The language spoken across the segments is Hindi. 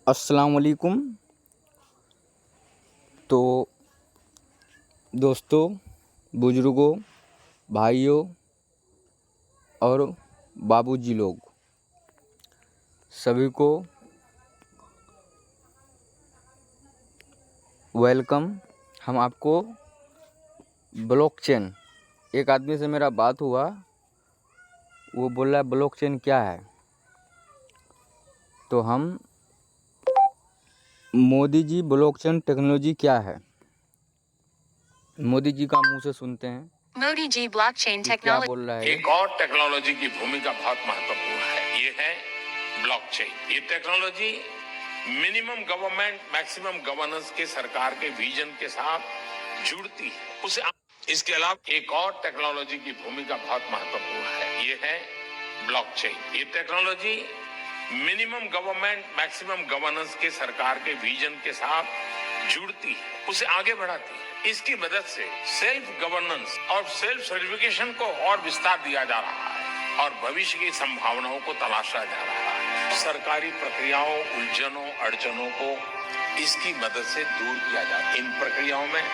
अस्सलाम वालेकुम। तो दोस्तों, बुज़ुर्गों, भाइयों और बाबूजी लोग, सभी को वेलकम। हम आपको ब्लॉकचेन, एक आदमी से मेरा बात हुआ, वो बोल रहा है ब्लॉकचेन क्या है। तो हम मोदी जी ब्लॉकचेन टेक्नोलॉजी क्या है, मोदी जी का मुंह से सुनते हैं। मोदी जी ब्लॉकचेन क्या टेक्नोलॉजी बोल रहा है। एक और टेक्नोलॉजी की भूमिका बहुत महत्वपूर्ण है, ये है ब्लॉकचेन। ये technology minimum government maximum governance के सरकार के विजन के साथ जुड़ती है। उसे इसके अलावा एक और टेक्नोलॉजी की भूमिका बहुत महत्वपूर्ण है, ये है ब्लॉकचेन। ये technology minimum government maximum governance के सरकार के विजन के साथ जुड़ती है, उसे आगे बढ़ाती है। इसकी मदद से सेल्फ गवर्नेंस और सेल्फ सर्टिफिकेशन को और विस्तार दिया जा रहा है और भविष्य की संभावनाओं को तलाशा जा रहा है। सरकारी प्रक्रियाओं, उलझनों, अड़चनों को इसकी मदद से दूर किया जाए। इन प्रक्रियाओं में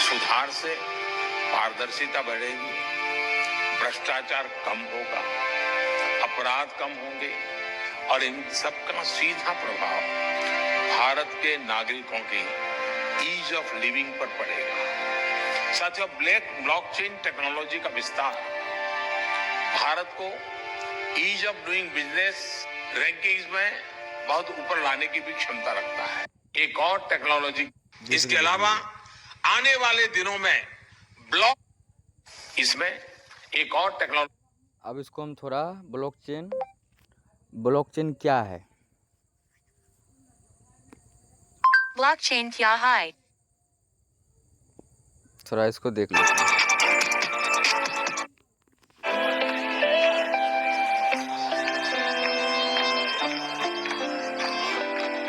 सुधार से पारदर्शिता बढ़ेगी, भ्रष्टाचार कम होगा, अपराध कम होंगे और इन सबका सीधा प्रभाव भारत के नागरिकों की ईज ऑफ लिविंग पर पड़ेगा। साथियों, ब्लॉकचेन टेक्नोलॉजी का विस्तार भारत को ease of doing business rankings में बहुत ऊपर लाने की भी क्षमता रखता है। एक और टेक्नोलॉजी, इसके अलावा आने वाले दिनों में इसमें एक और टेक्नोलॉजी। अब इसको हम थोड़ा ब्लॉकचेन क्या है, ब्लॉकचेन क्या है, थोड़ा इसको देख लेते हैं।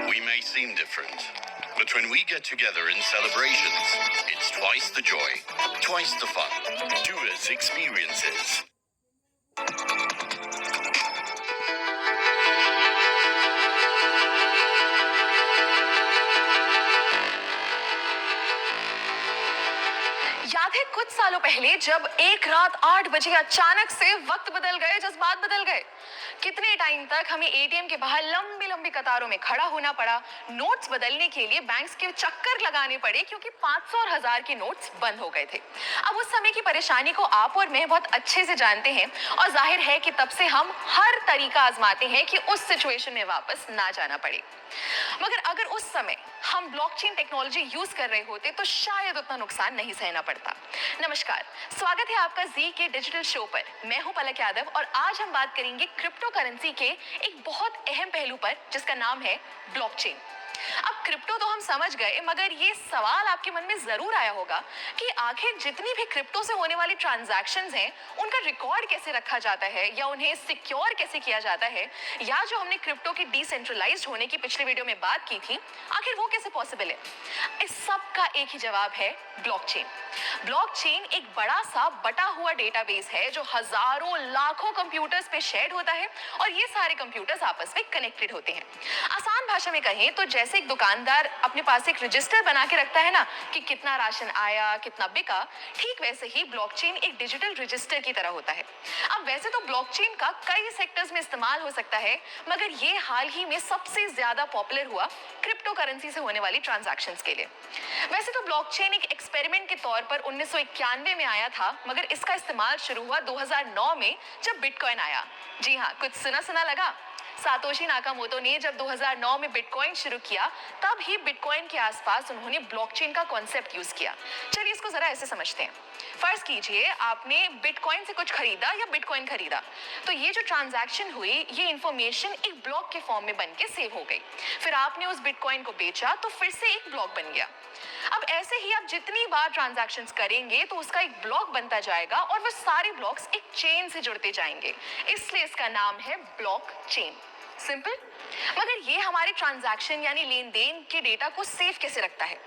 We may seem different, but when we get together in celebrations, it's twice the joy, twice the fun, two as experiences. याद है कुछ सालों पहले जब एक रात 8 बजे अचानक से वक्त बदल गए, जज्बात बदल गए। कितने टाइम तक हमें एटीएम के बाहर लंबी लंबी कतारों में खड़ा होना पड़ा, नोट्स बदलने के लिए बैंक्स के चक्कर लगाने पड़े क्योंकि 500 और 1000 के नोट्स बंद हो गए थे। अब उस समय की परेशानी को आप और मैं बहुत अच्छे से जानते हैं और जाहिर है कि तब से हम हर तरीका आजमाते हैं कि उस सिचुएशन में वापस ना जाना पड़े। मगर अगर उस समय हम ब्लॉकचेन टेक्नोलॉजी यूज कर रहे होते तो शायद उतना नुकसान नहीं सहना पड़ता। नमस्कार, स्वागत है आपका जी के डिजिटल शो पर। मैं हूं पलक यादव और आज हम बात करेंगे क्रिप्टो करेंसी के एक बहुत अहम पहलू पर जिसका नाम है ब्लॉकचेन। अब क्रिप्टो तो हम समझ गए, मगर ये सवाल आपके मन में जरूर आया होगा कि आखिर जितनी भी क्रिप्टो से होने वाली ट्रांजैक्शंस हैं, उनका रिकॉर्ड कैसे रखा जाता है या उन्हें सिक्योर कैसे किया जाता है, या जो हमने क्रिप्टो के डिसेंट्रलाइज्ड होने की पिछले वीडियो में बात की थी, आखिर वो कैसे पॉसिबल है। इस सब का एक ही जवाब है ब्लॉकचेन। ब्लॉकचेन एक बड़ा सा बटा हुआ डेटाबेस है जो हजारों लाखों कंप्यूटर्स पे शेयर होता है और ये सारे कंप्यूटर्स आपस में कनेक्टेड होते हैं। आसान भाषा में कहें तो जैसे एक दुकानदार अपने पास एक रजिस्टर बना के रखता है ना कि कितना राशन आया, कितना बिका, ठीक वैसे ही ब्लॉकचेन एक डिजिटल रजिस्टर की तरह होता है। अब वैसे तो ब्लॉकचेन का कई सेक्टर्स में इस्तेमाल हो सकता है, मगर ये हाल ही में सबसे ज्यादा पॉपुलर हुआ क्रिप्टो करेंसी से होने वाली ट्रांजैक्शंस के लिए। वैसे तो ब्लॉकचेन एक एक्सपेरिमेंट के तौर पर 1991 में आया था, मगर इसका इस्तेमाल शुरू हुआ 2009 में जब बिटकॉइन आया। जी हाँ, कुछ सुना सुना लगा। सातोशी नाकामोटो ने जब 2009 में बिटकॉइन शुरू किया, तब ही बिटकॉइन के आसपास उन्होंने ब्लॉकचेन का कॉन्सेप्ट यूज किया। चलिए इसको जरा ऐसे समझते हैं। फर्ज कीजिए आपने बिटकॉइन से कुछ खरीदा या बिटकॉइन खरीदा, तो ये जो ट्रांजैक्शन हुई, ये इंफॉर्मेशन एक ब्लॉक के फॉर्म में बन के सेव हो गई। फिर आपने उस बिटकॉइन को बेचा तो फिर से एक ब्लॉक बन गया। अब ऐसे ही आप जितनी बार ट्रांजैक्शंस करेंगे तो उसका एक ब्लॉक बनता जाएगा और वो सारे ब्लॉक्स एक चेन से जुड़ते जाएंगे, इसलिए इसका नाम है ब्लॉकचेन। सिंपल। मगर ये हमारे ट्रांजैक्शन यानी लेन देन के डेटा को सेव कैसे रखता है?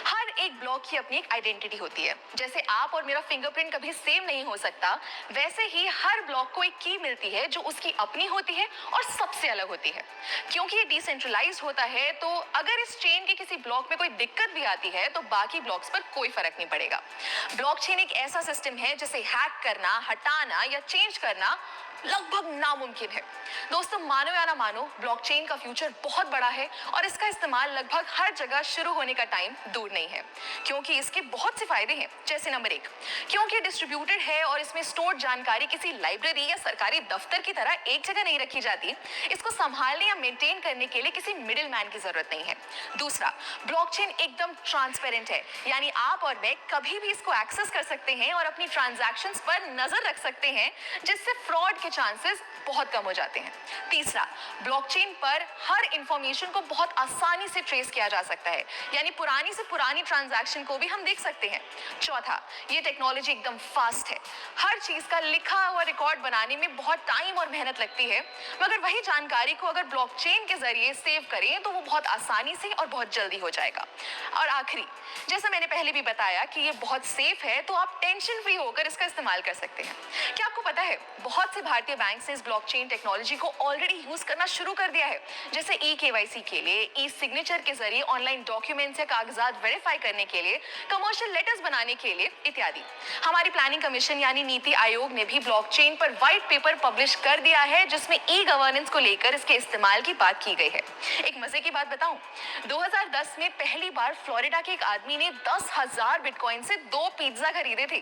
हर एक ब्लॉक की अपनी एक आइडेंटिटी होती है। जैसे आप और मेरा फिंगरप्रिंट कभी सेम नहीं हो सकता, वैसे ही हर ब्लॉक को एक की मिलती है जो उसकी अपनी होती है और सबसे अलग होती है। क्योंकि ये डिसेंट्रलाइज्ड होता है, तो अगर इस चेन के किसी ब्लॉक में कोई दिक्कत भी आती है तो बाकी ब्लॉक्स पर कोई फर्क नहीं पड़ेगा। ब्लॉकचेन एक ऐसा सिस्टम है जिसे हैक करना, हटाना या चेंज करना लगभग नामुमकिन है। दोस्तों, मानो या ना मानो, ब्लॉकचेन का फ्यूचर बहुत बड़ा है और इसका इस्तेमाल लगभग हर जगह शुरू होने का टाइम दूर नहीं है, क्योंकि इसके बहुत से फायदे हैं। जैसे नंबर 1, क्योंकि डिस्ट्रीब्यूटेड है और इसमें स्टोर्ड जानकारी किसी लाइब्रेरी या सरकारी दफ्तर की तरह एक जगह नहीं रखी जाती। इसको संभालने या मेंटेन करने के लिए किसी मिडिल मैन की जरूरत नहीं है। दूसरा, ब्लॉकचेन एकदम ट्रांसपेरेंट है, यानी आप और मैं कभी भी इसको एक्सेस कर सकते हैं और अपनी ट्रांजैक्शंस पर नजर रख सकते हैं, जिससे फ्रॉड के चांसेस बहुत कम हो जाते हैं। तीसरा, ब्लॉकचेन पर हर इंफॉर्मेशन को बहुत आसानी से ट्रेस किया जा सकता है, यानी पुरानी से पुरानी ट्रांजैक्शन को भी हम देख सकते हैं। चौथा, ये टेक्नोलॉजी एकदम फास्ट है। हर चीज का लिखा हुआ रिकॉर्ड बनाने में बहुत टाइम और मेहनत लगती है, मगर वही जानकारी को अगर ब्लॉकचेन के जरिए सेव करें तो वो बहुत आसानी से और बहुत जल्दी हो जाएगा। और आखिरी, जैसा मैंने पहले भी बताया कि ये बहुत सेफ है, तो आप टेंशन फ्री होकर इसका इस्तेमाल कर सकते हैं। क्या आपको पता है, बहुत से भारतीय बैंक ने इस ब्लॉकचेन टेक्नोलॉजी को ऑलरेडी यूज करना शुरू कर दिया है, जैसे ई-केवाईसी के लिए, ई सिग्नेचर के जरिए ऑनलाइन डॉक्यूमेंट्स या कागजात वेरीफाई करने के लिए, कमर्शियल लेटर्स बनाने के लिए इत्यादि। हमारी प्लानिंग कमीशन यानी नीति आयोग ने भी ब्लॉकचेन पर व्हाइट पेपर पब्लिश कर दिया है, जिसमें ई गवर्नेंस को लेकर इसके इस्तेमाल की बात की गई है। एक मजे की बात बताऊं, 2010 में पहली बार फ्लोरिडा के एक आदमी ने 10,000 बिटकॉइन से 2 पिज्जा खरीदे थे,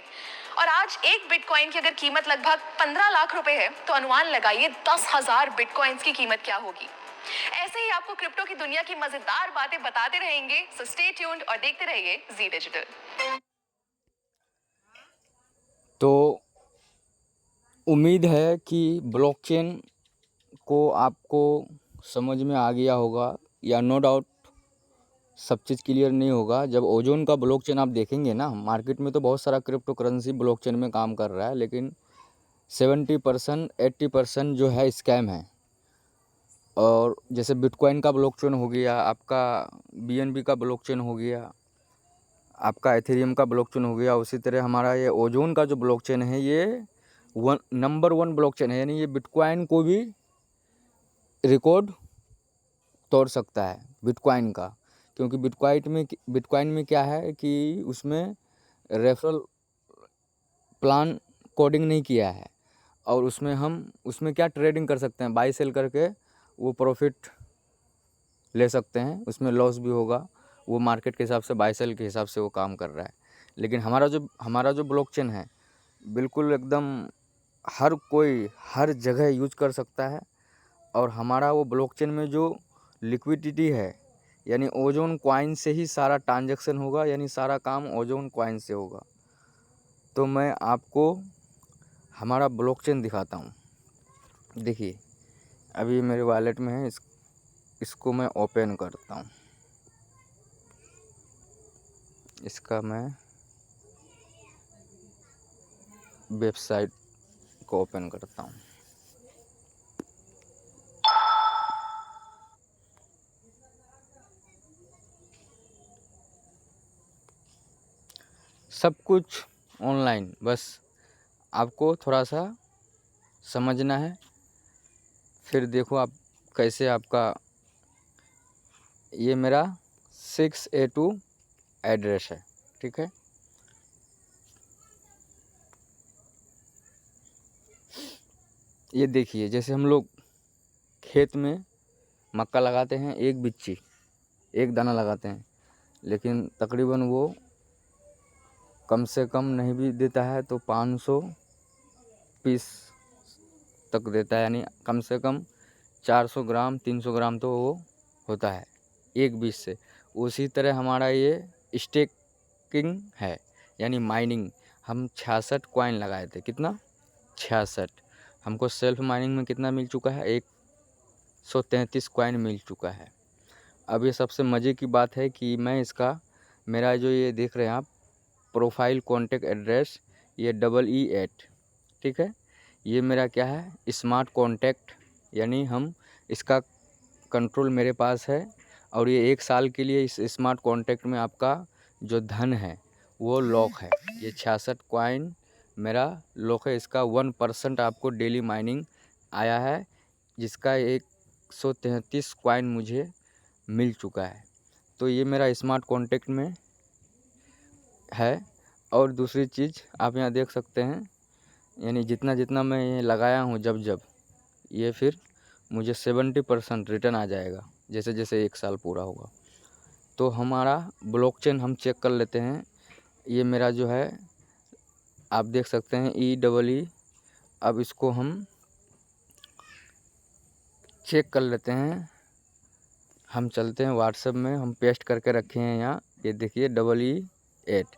और आज एक बिटकॉइन की अगर कीमत लगभग 15 लाख रुपए है, तो अनुमान लगाइए 10,000 बिटकॉइंस की कीमत क्या होगी। ऐसे ही आपको क्रिप्टो की दुनिया की मजेदार बातें बताते रहेंगे, सो स्टे ट्यून्ड और देखते रहिए जी डिजिटल। तो उम्मीद है कि ब्लॉकचेन को आपको समझ में आ गया होगा, या नो डाउट सब चीज़ क्लियर नहीं होगा। जब ओजोन का ब्लॉकचेन आप देखेंगे ना, मार्केट में तो बहुत सारा क्रिप्टो करेंसी ब्लॉकचेन में काम कर रहा है, लेकिन 70% 80% जो है स्कैम है। और जैसे बिटकॉइन का ब्लॉकचेन हो गया, आपका BNB का ब्लॉकचेन हो गया, आपका एथेरियम का ब्लॉकचेन हो गया, उसी तरह हमारा ये ओजोन का जो ब्लॉकचेन है, ये नंबर 1 ब्लॉकचेन है। यानी ये बिटकॉइन को भी रिकॉर्ड तोड़ सकता है बिटकॉइन का, क्योंकि बिटकॉइन में क्या है कि उसमें रेफरल प्लान कोडिंग नहीं किया है, और उसमें क्या ट्रेडिंग कर सकते हैं, बाई सेल करके वो प्रॉफिट ले सकते हैं। उसमें लॉस भी होगा, वो मार्केट के हिसाब से, बाई सेल के हिसाब से वो काम कर रहा है। लेकिन हमारा जो ब्लॉकचेन है, बिल्कुल एकदम हर कोई हर जगह यूज कर सकता है। और हमारा वो ब्लॉकचेन में जो लिक्विडिटी है, यानी ओजोन कॉइन से ही सारा ट्रांजैक्शन होगा, यानी सारा काम ओजोन कॉइन से होगा। तो मैं आपको हमारा ब्लॉकचेन दिखाता हूँ। देखिए, अभी मेरे वॉलेट में है, इसको मैं ओपन करता हूँ। इसका मैं वेबसाइट को ओपन करता हूँ। सब कुछ ऑनलाइन, बस आपको थोड़ा सा समझना है, फिर देखो आप कैसे आपका ये मेरा 6A2 एड्रेस है, ठीक है। ये देखिए, जैसे हम लोग खेत में मक्का लगाते हैं, एक बिच्ची, एक दाना लगाते हैं, लेकिन तकरीबन वो कम से कम नहीं भी देता है तो 500 पीस तक देता है, यानी कम से कम 400 ग्राम 300 ग्राम तो वो होता है एक बीज से। उसी तरह हमारा ये स्टेकिंग है, यानी माइनिंग। हम 66 कॉइन लगाए थे, कितना 66। हमको सेल्फ माइनिंग में कितना मिल चुका है, 133 कॉइन मिल चुका है। अब ये सबसे मज़े की बात है कि मैं इसका, मेरा जो ये देख रहे हैं आप प्रोफाइल कॉन्टैक्ट एड्रेस, ये EE8, ठीक है। ये मेरा क्या है, स्मार्ट कॉन्टैक्ट, यानी हम इसका कंट्रोल मेरे पास है और ये 1 साल के लिए इस स्मार्ट कॉन्ट्रैक्ट में आपका जो धन है वो लॉक है। ये 66 कॉइन मेरा लॉक है। इसका 1% आपको डेली माइनिंग आया है, जिसका 133 कॉइन मुझे मिल चुका है। तो ये मेरा स्मार्ट कॉन्ट्रैक्ट में है। और दूसरी चीज़ आप यहाँ देख सकते हैं, यानी जितना जितना मैं ये लगाया हूँ जब ये फिर मुझे 70% रिटर्न आ जाएगा जैसे जैसे 1 साल पूरा होगा। तो हमारा ब्लॉकचेन हम चेक कर लेते हैं। ये मेरा जो है आप देख सकते हैं EEE। अब इसको हम चेक कर लेते हैं। हम चलते हैं व्हाट्सएप में, हम पेस्ट करके रखे हैं यहाँ, ये देखिए EE8।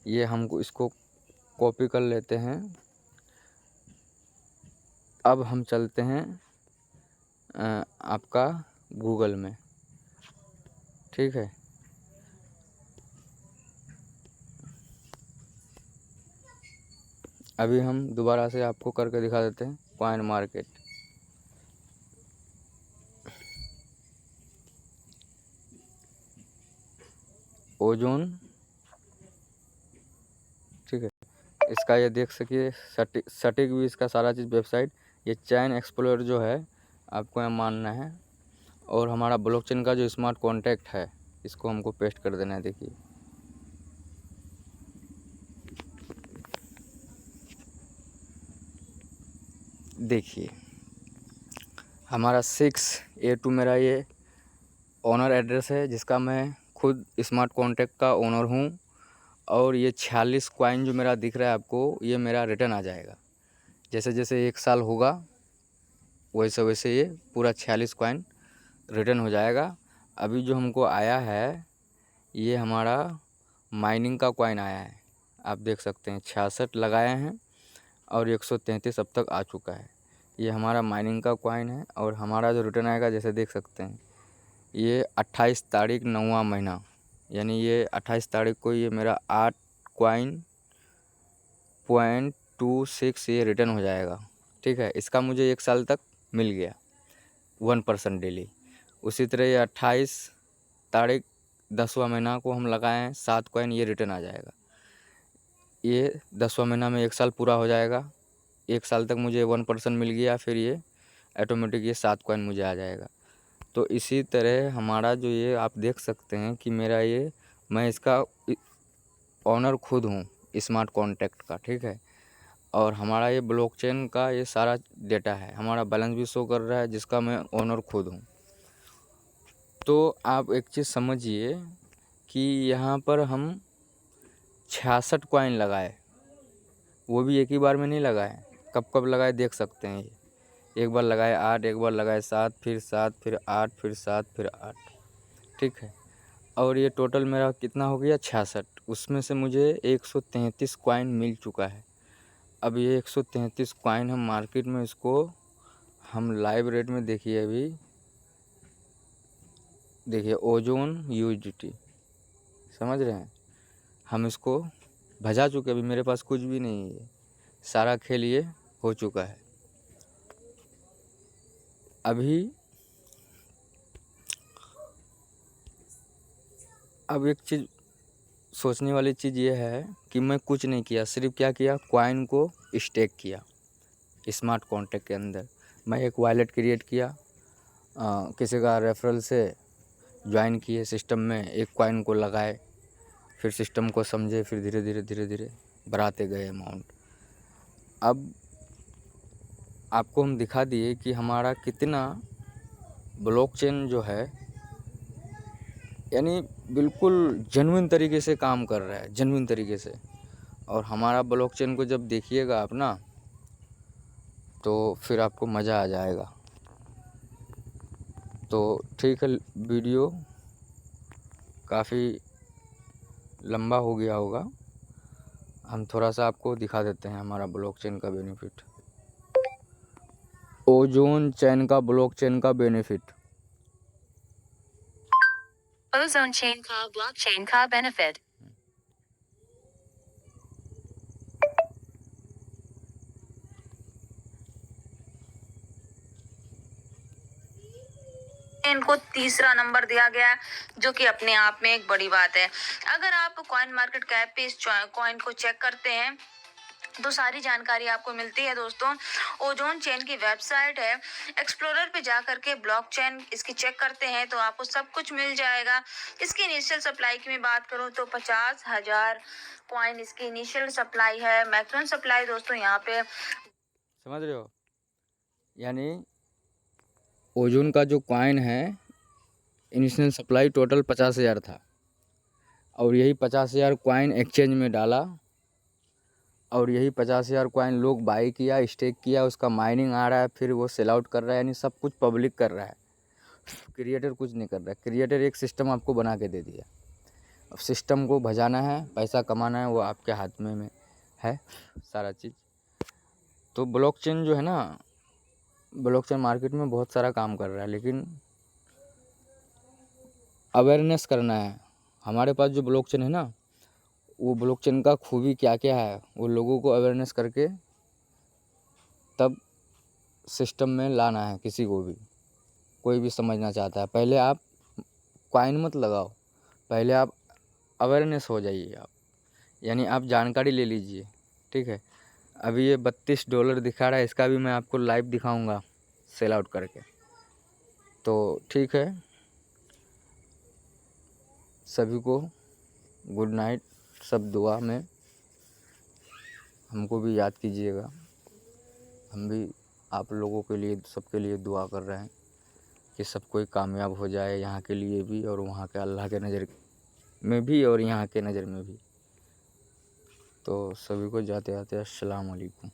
ये हमको इसको कॉपी कर लेते हैं। अब हम चलते हैं आपका गूगल में, ठीक है। अभी हम दोबारा से आपको करके दिखा देते हैं कॉइन मार्केट। ओजोन, ठीक है। इसका ये देख सकिए सटीक भी इसका सारा चीज़ वेबसाइट। ये चैन एक्सप्लोरर जो है आपको यहाँ मानना है। और हमारा ब्लॉकचेन का जो स्मार्ट कॉन्ट्रैक्ट है इसको हमको पेस्ट कर देना है। देखिए देखिए हमारा 6A2 मेरा ये ओनर एड्रेस है, जिसका मैं खुद स्मार्ट कॉन्ट्रैक्ट का ओनर हूँ। और ये 46 कॉइन जो मेरा दिख रहा है आपको, ये मेरा रिटर्न आ जाएगा जैसे जैसे 1 साल होगा वैसे वैसे ये पूरा 46 कॉइन रिटर्न हो जाएगा। अभी जो हमको आया है ये हमारा माइनिंग का कॉइन आया है, आप देख सकते हैं 66 लगाए हैं और 133 अब तक आ चुका है। ये हमारा माइनिंग का कॉइन है। और हमारा जो रिटर्न आएगा जैसे देख सकते हैं ये 28 तारीख 9वां महीना, यानी ये 28 तारीख को ये मेरा 8 कॉइन .26 ये रिटर्न हो जाएगा, ठीक है। इसका मुझे 1 साल तक मिल गया 1% डेली। उसी तरह ये 28 तारीख 10वां महीना को हम लगाए हैं 7 कॉइन, ये रिटर्न आ जाएगा। ये 10वां महीना में 1 साल पूरा हो जाएगा। 1 साल तक मुझे 1% मिल गया, फिर ये ऑटोमेटिक ये 7 कॉइन मुझे आ जाएगा। तो इसी तरह हमारा जो ये आप देख सकते हैं कि मेरा ये मैं इसका ओनर खुद हूँ स्मार्ट कॉन्ट्रैक्ट का, ठीक है। और हमारा ये ब्लॉकचेन का ये सारा डेटा है, हमारा बैलेंस भी शो कर रहा है जिसका मैं ओनर खुद हूँ। तो आप एक चीज़ समझिए कि यहाँ पर हम 66 कॉइन लगाए, वो भी एक ही बार में नहीं लगाए, कब कब लगाए देख सकते हैं। ये एक बार लगाए 8, एक बार लगाए 7, फिर 7, फिर 8, फिर 7, फिर 8, ठीक है। और ये टोटल मेरा कितना हो गया 66। उसमें से मुझे 133 कॉइन मिल चुका है। अब ये 133 कॉइन हम मार्केट में इसको हम लाइव रेट में देखिए, अभी देखिए ओजोन USDT, समझ रहे हैं। हम इसको भजा चुके, अभी मेरे पास कुछ भी नहीं है, सारा खेल ये हो चुका है। अभी अब एक चीज़ सोचने वाली चीज़ ये है कि मैं कुछ नहीं किया, सिर्फ क्या किया, कॉइन को स्टेक किया स्मार्ट कॉन्ट्रैक्ट के अंदर। मैं एक वॉलेट क्रिएट किया, किसी का रेफरल से ज्वाइन किए सिस्टम में, एक कॉइन को लगाए, फिर सिस्टम को समझे, फिर धीरे धीरे बढ़ाते गए अमाउंट। अब आपको हम दिखा दिए कि हमारा कितना ब्लॉकचेन जो है यानी बिल्कुल जेन्युइन तरीके से काम कर रहा है, जेन्युइन तरीके से। और हमारा ब्लॉकचेन को जब देखिएगा आप ना, तो फिर आपको मज़ा आ जाएगा। तो ठीक है, वीडियो काफ़ी लंबा हो गया होगा, हम थोड़ा सा आपको दिखा देते हैं हमारा ब्लॉकचेन का बेनिफिट, ओजोन चैन का ब्लॉकचेन का benefit. Ozone chain ka blockchain ka benefit. In तीसरा नंबर दिया गया है, जो कि अपने आप में एक बड़ी बात है। अगर आप कॉइन मार्केट कैप पे इस कॉइन को चेक करते हैं तो सारी जानकारी आपको मिलती है दोस्तों। ओजोन चेन की वेबसाइट है, एक्सप्लोरर पे जा करके ब्लॉकचेन इसकी चेक करते हैं तो आपको सब कुछ मिल जाएगा। इसकी इनिशियल सप्लाई की मैं बात करूं तो 50,000 कॉइन इसकी इनिशियल सप्लाई है। मैक्सिमम सप्लाई दोस्तों यहाँ पे समझ रहे हो, यानी ओजोन का जो कॉइन है इनिशियल सप्लाई टोटल 50,000 था, और यही 50,000 कॉइन एक्सचेंज में डाला, और यही 50,000 कॉइन लोग बाई किया, स्टेक किया, उसका माइनिंग आ रहा है, फिर वो सेल आउट कर रहा है, यानी सब कुछ पब्लिक कर रहा है। क्रिएटर कुछ नहीं कर रहा है, क्रिएटर एक सिस्टम आपको बना के दे दिया। अब सिस्टम को भजाना है, पैसा कमाना है, वो आपके हाथ में है सारा चीज़। तो ब्लॉकचेन जो है ना, ब्लॉकचेन मार्केट में बहुत सारा काम कर रहा है, लेकिन अवेयरनेस करना है। हमारे पास जो ब्लॉकचेन है ना, वो ब्लॉकचेन का खूबी क्या क्या है वो लोगों को अवेयरनेस करके तब सिस्टम में लाना है। किसी को भी, कोई भी समझना चाहता है, पहले आप कॉइन मत लगाओ, पहले आप अवेयरनेस हो जाइए आप, यानी आप जानकारी ले लीजिए। ठीक है, अभी ये $32 दिखा रहा है, इसका भी मैं आपको लाइव दिखाऊंगा सेल आउट करके। तो ठीक है, सभी को गुड नाइट। सब दुआ में हमको भी याद कीजिएगा, हम भी आप लोगों के लिए, सबके लिए दुआ कर रहे हैं कि सब कोई कामयाब हो जाए, यहाँ के लिए भी और वहाँ के अल्लाह के नज़र में भी और यहाँ के नज़र में भी। तो सभी को जाते जाते अस्सलाम वालेकुम।